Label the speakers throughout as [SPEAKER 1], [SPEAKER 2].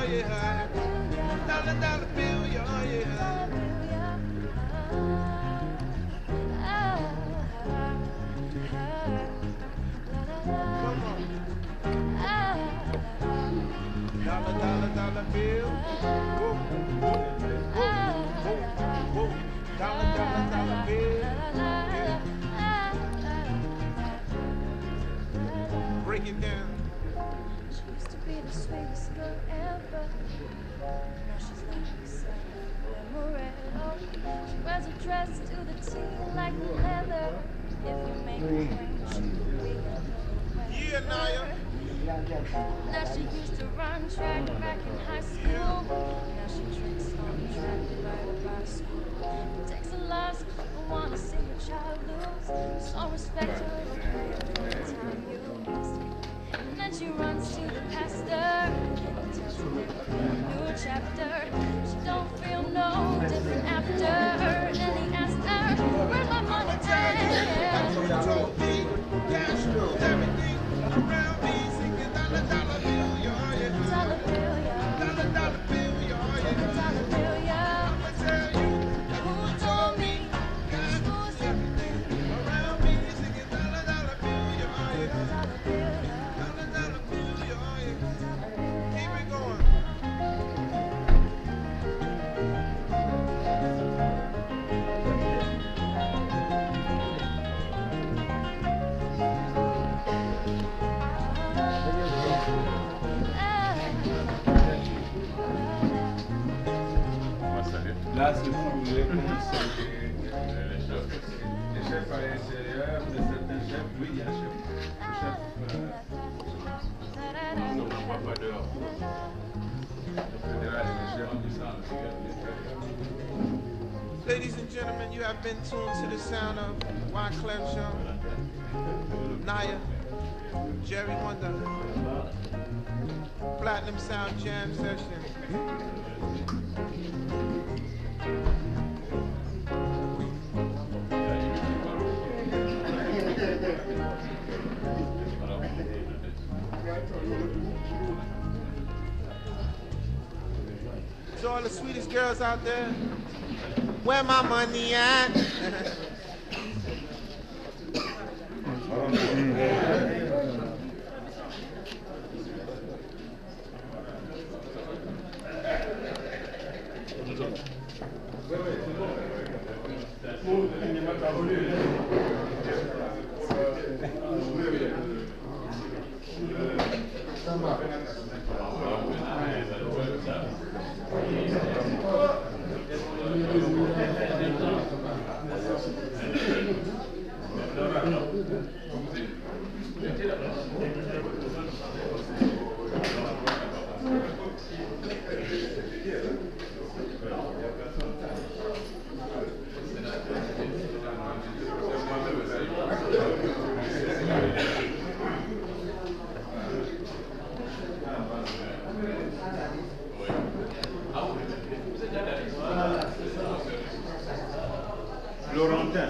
[SPEAKER 1] yeah. Dollar, dollar bill, yeah. Come on. Dollar, dollar, dollar bill. Whoa, whoa, whoa, whoa, whoa. Dollar, dollar, dollar bill. Yeah. Break it down.
[SPEAKER 2] She used to be the sweetest girl ever. Now she's like Amaretto. She wears a dress to the T like leather. If you make her queen, she will be
[SPEAKER 1] Yeah, Naya.
[SPEAKER 2] Now she used to run track back in high school. Now she drinks on the track right by school. It takes a loss if you wanna see your child lose. So respect her for the time you lost. And then she runs to the pastor and tells him a new chapter. She don't feel no different after. And he asked her, where's my money at?
[SPEAKER 1] Cash rules everything around me. Singing dollar, dollar bill, yeah.
[SPEAKER 2] Dollar bill, yeah.
[SPEAKER 1] Dollar, dollar bill, yeah.
[SPEAKER 2] Dollar bill, yeah.
[SPEAKER 1] I'ma tell you who told me. Cash rules everything around me. Singing dollar, dollar bill, yeah.
[SPEAKER 2] Dollar bill, yeah.
[SPEAKER 1] Dollar, dollar bill, yeah. Keep it going.
[SPEAKER 3] Là, c'est pour les commissions, les chefs à l'intérieur, de certains chefs, oui, il y a un chef. Le chef non, on ne va pas dehors. Le fédéral et le chef du centre.
[SPEAKER 1] Ladies and gentlemen, you have been tuned to the sound of Wyclef Jean, Naya, Jerry Wonder, Platinum Sound Jam Session. To all the sweetest girls out there, where my money at?
[SPEAKER 3] Florentin,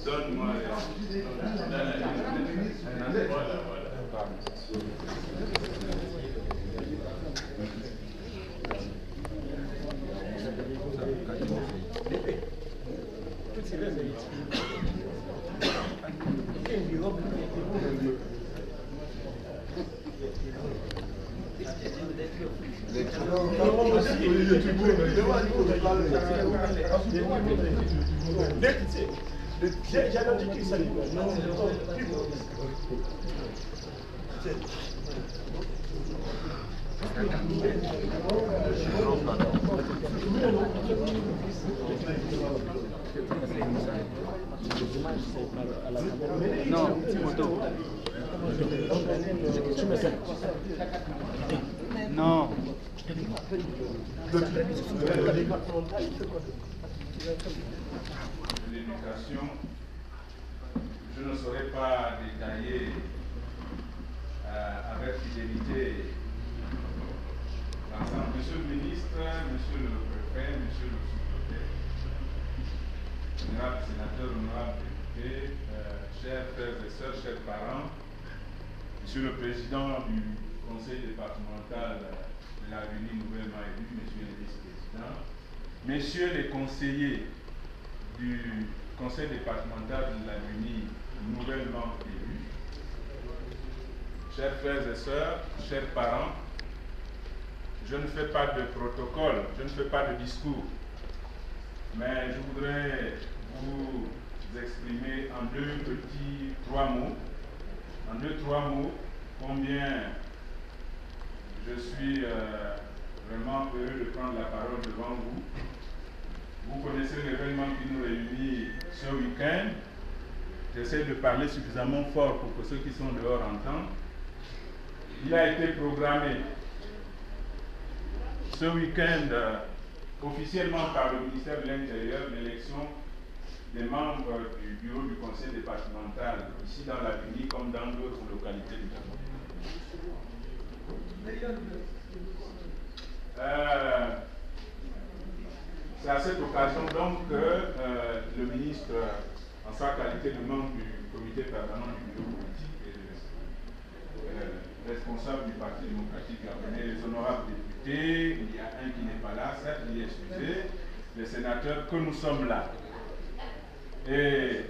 [SPEAKER 3] donne-moi. Voilà.
[SPEAKER 4] J'avais dit qu'il s'allait.
[SPEAKER 5] Non, photo. Non.
[SPEAKER 3] L'éducation, je ne saurais pas détailler avec fidélité l'ensemble. Monsieur le ministre, monsieur le préfet, monsieur le sous-préfet, honorable sénateur, honorable député, chers frères et sœurs, chers parents, monsieur le président du conseil départemental de la Réunion nouvellement élu, messieurs les vice-présidents, messieurs les conseillers du conseil départemental de la Réunion nouvellement élu, chers frères et sœurs, chers parents, je ne fais pas de protocole, je ne fais pas de discours, mais je voudrais vous exprimer en trois mots, combien je suis vraiment heureux de prendre la parole devant vous. Vous connaissez l'événement qui nous réunit ce week-end. J'essaie de parler suffisamment fort pour que ceux qui sont dehors entendent. Il a été programmé ce week-end officiellement par le ministère de l'Intérieur l'élection des membres du bureau du conseil départemental ici dans la Réunion comme dans d'autres localités du Gabon. C'est à cette occasion donc que le ministre, en sa qualité de membre du comité permanent du bureau politique et responsable du Parti démocratique gabonais, les honorables députés, il y a un qui n'est pas là, certes il est excusé, les sénateurs, que nous sommes là. Et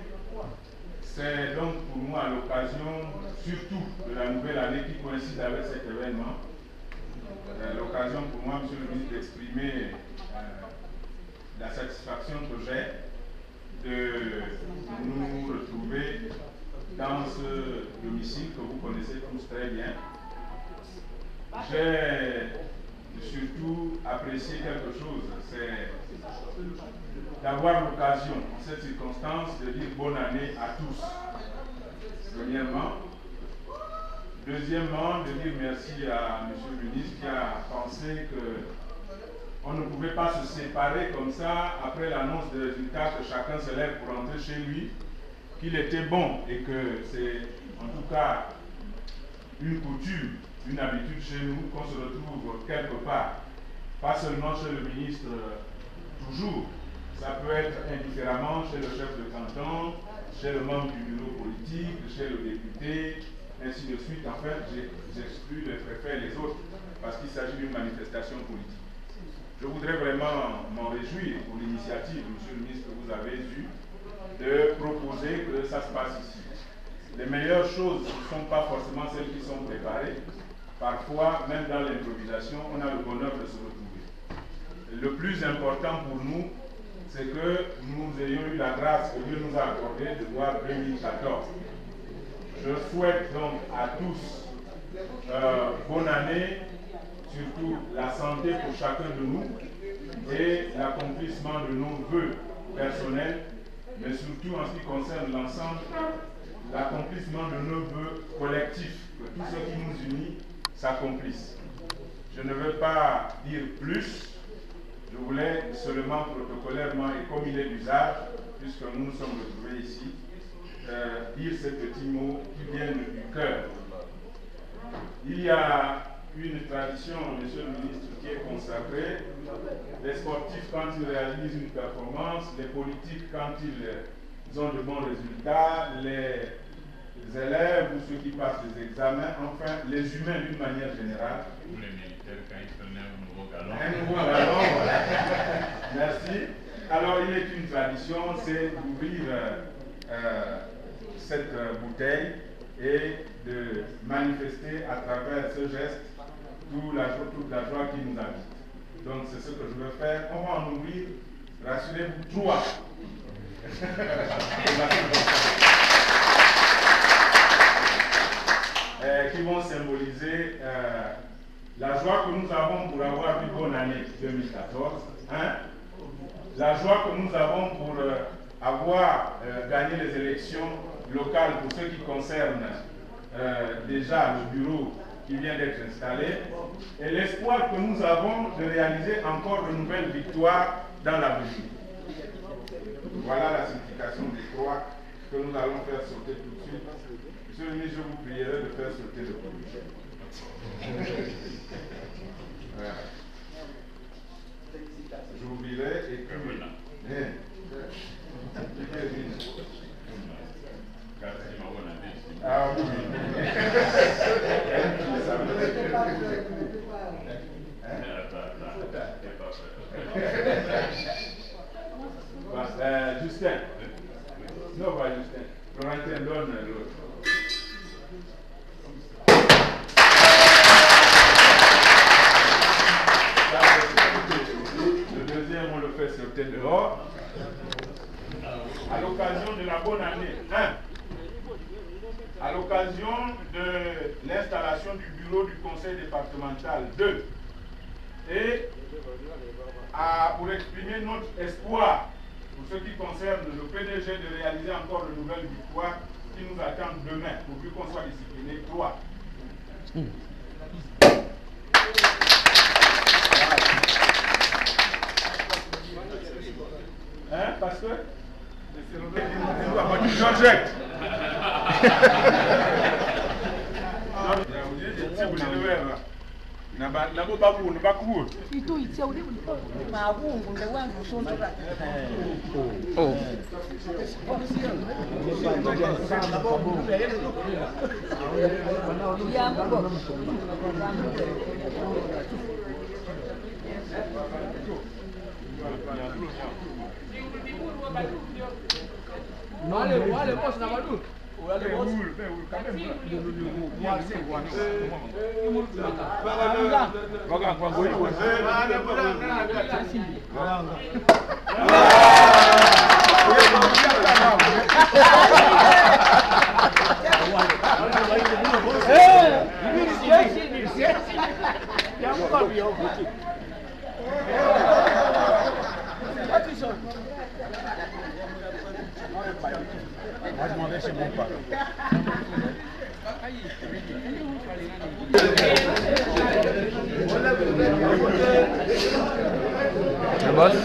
[SPEAKER 3] c'est donc pour moi l'occasion, surtout de la nouvelle année qui coïncide avec cet événement, l'occasion pour moi, monsieur le ministre, d'exprimer la satisfaction que j'ai de nous retrouver dans ce domicile que vous connaissez tous très bien. J'ai surtout apprécié quelque chose, c'est d'avoir l'occasion, en cette circonstance, de dire bonne année à tous. Premièrement. Deuxièmement, de dire merci à M. le ministre qui a pensé qu'on ne pouvait pas se séparer comme ça après l'annonce des résultats, que chacun se lève pour rentrer chez lui, qu'il était bon et que c'est en tout cas une coutume, une habitude chez nous qu'on se retrouve quelque part, pas seulement chez le ministre toujours, ça peut être indifféremment chez le chef de canton, chez le membre du bureau politique, chez le député, ainsi de suite. En fait, j'exclus les préfets et les autres parce qu'il s'agit d'une manifestation politique. Je voudrais vraiment m'en réjouir pour l'initiative, monsieur le ministre, que vous avez eue de proposer que ça se passe ici. Les meilleures choses ne sont pas forcément celles qui sont préparées. Parfois, même dans l'improvisation, on a le bonheur de se retrouver. Le plus important pour nous, c'est que nous ayons eu la grâce que Dieu nous a accordée de voir 2014. Je souhaite donc à tous bonne année, surtout la santé pour chacun de nous et l'accomplissement de nos vœux personnels, mais surtout en ce qui concerne l'ensemble, l'accomplissement de nos vœux collectifs, que tout ce qui nous unit s'accomplisse. Je ne veux pas dire plus. Je voulais seulement protocolairement et comme il est d'usage, puisque nous nous sommes retrouvés ici, dire ces petits mots qui viennent du cœur. Il y a une tradition, monsieur le ministre, qui est consacrée. Les sportifs, quand ils réalisent une performance, les politiques, quand ils ont de bons résultats, les élèves ou ceux qui passent les examens, enfin les humains d'une manière générale.
[SPEAKER 4] Les militaires, quand ils prenaient un nouveau galon.
[SPEAKER 3] Un nouveau galon, voilà. Merci. Alors, il est une tradition, c'est d'ouvrir cette bouteille et de manifester à travers ce geste toute la joie qui nous habite. Donc, c'est ce que je veux faire. On va en ouvrir, rassurez-vous, 3. Qui vont symboliser la joie que nous avons pour avoir une bonne année 2014, hein? La joie que nous avons pour avoir gagné les élections locales pour ce qui concerne déjà le bureau qui vient d'être installé, et l'espoir que nous avons de réaliser encore de nouvelles victoires dans l'avenir. Voilà la signification des 3 que nous allons faire sauter tout de suite. Monsieur le ministre, je vous prierai de faire sauter le produit. Voilà. J'ouvrirai et puis... Ah oui. Justin. Non, pas Justin. Florentin, donne l'autre. Le deuxième, on le fait sauter dehors. À l'occasion de la bonne année 1. À l'occasion de l'installation du bureau du conseil départemental 2. Et pour exprimer notre espoir pour ce qui concerne le PDG de réaliser encore de nouvelles victoires qui nous attendent demain, pourvu qu'on soit discipliné 3. Hein, pasteur? Georgette.
[SPEAKER 6] Wale bos na badu. Wale bos.
[SPEAKER 1] Moi, je m'en vais chez mon père.
[SPEAKER 6] Le boss.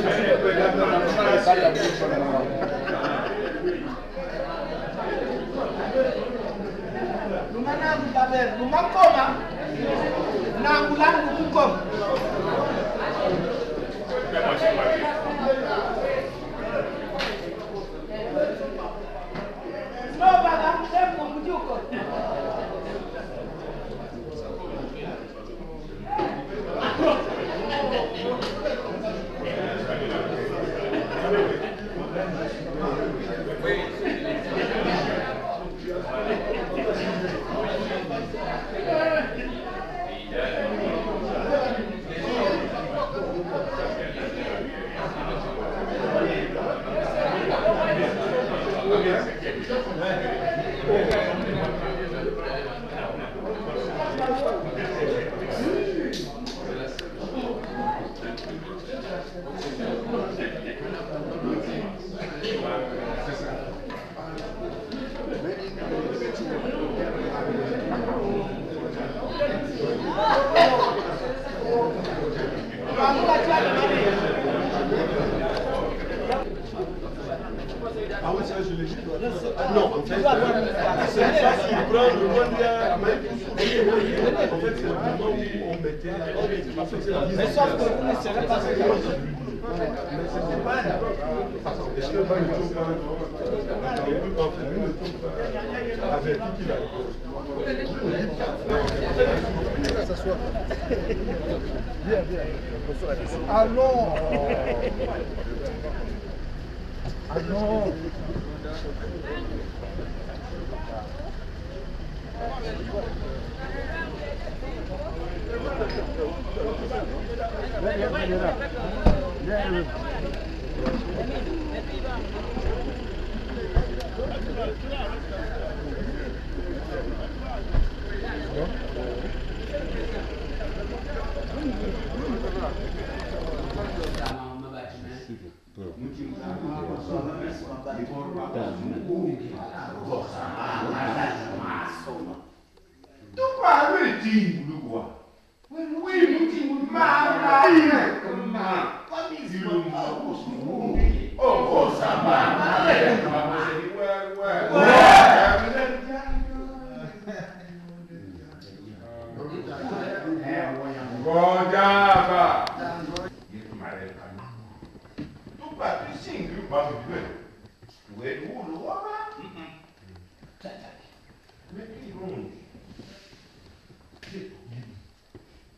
[SPEAKER 1] Ah oui, ça je l'ai vu. Non, en fait, c'est ça qui prend le bon gars. En fait, c'est le moment où on mettait. Mais sauf que vous ne serez pas sécurisé. Mais c'est pas est-ce que va le tour avec qui va s'asseoir. Viens, viens. Ah non. Ah non.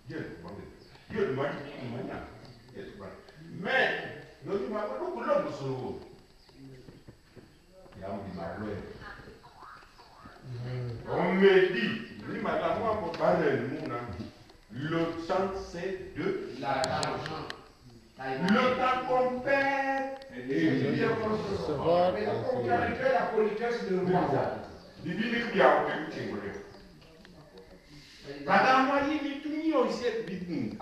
[SPEAKER 3] Good.
[SPEAKER 7] Mais, nous disons, nous l'homme sur on me dit, le temps c'est de l'argent. Le temps qu'on perd et recevoir. Mais on calcule la politesse de roi. Divine qui a été madame, moi, il dit tout le monde ici, bidou.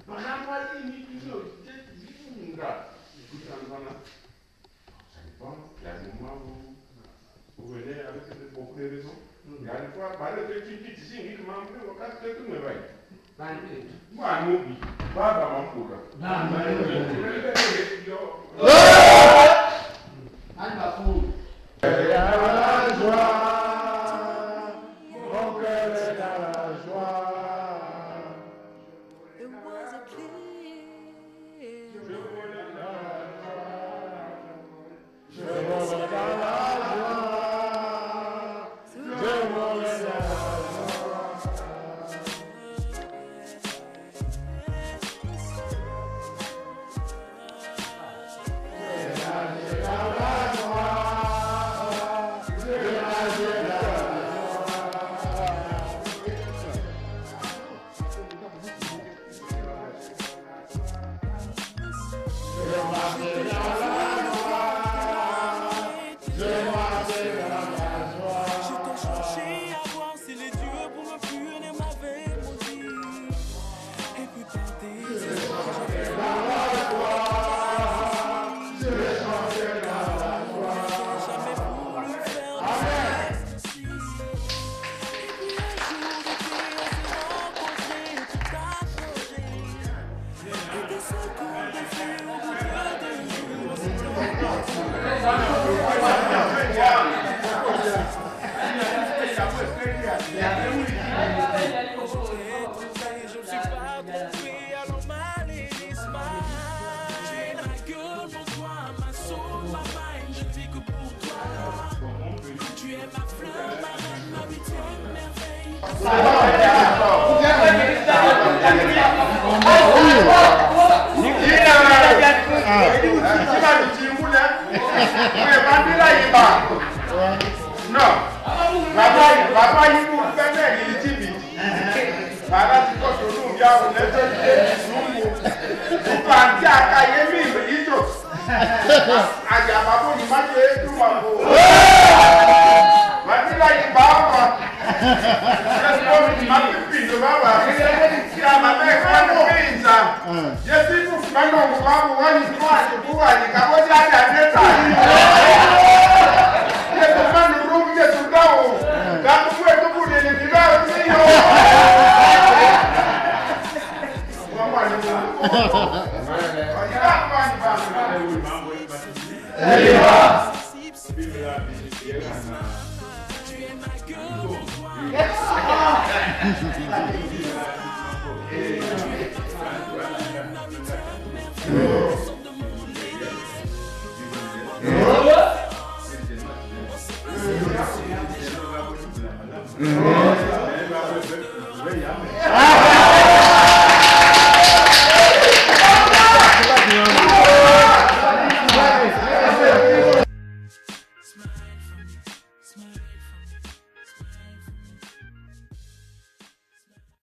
[SPEAKER 7] Madame, moi, il dit tout le monde ici, bidou. Ça dépend, il y a des moments où vous venez avec de beaucoup de raisons. Il y a des fois, par le petit ici, il m'a dit, on va faire tout le monde. Moi, nous, pas dans mon cours. La joie, mon cœur est dans la joie.
[SPEAKER 2] It was a clear.
[SPEAKER 7] Je voulais dans la joie. Je voulais dans la joie. Je voulais dans la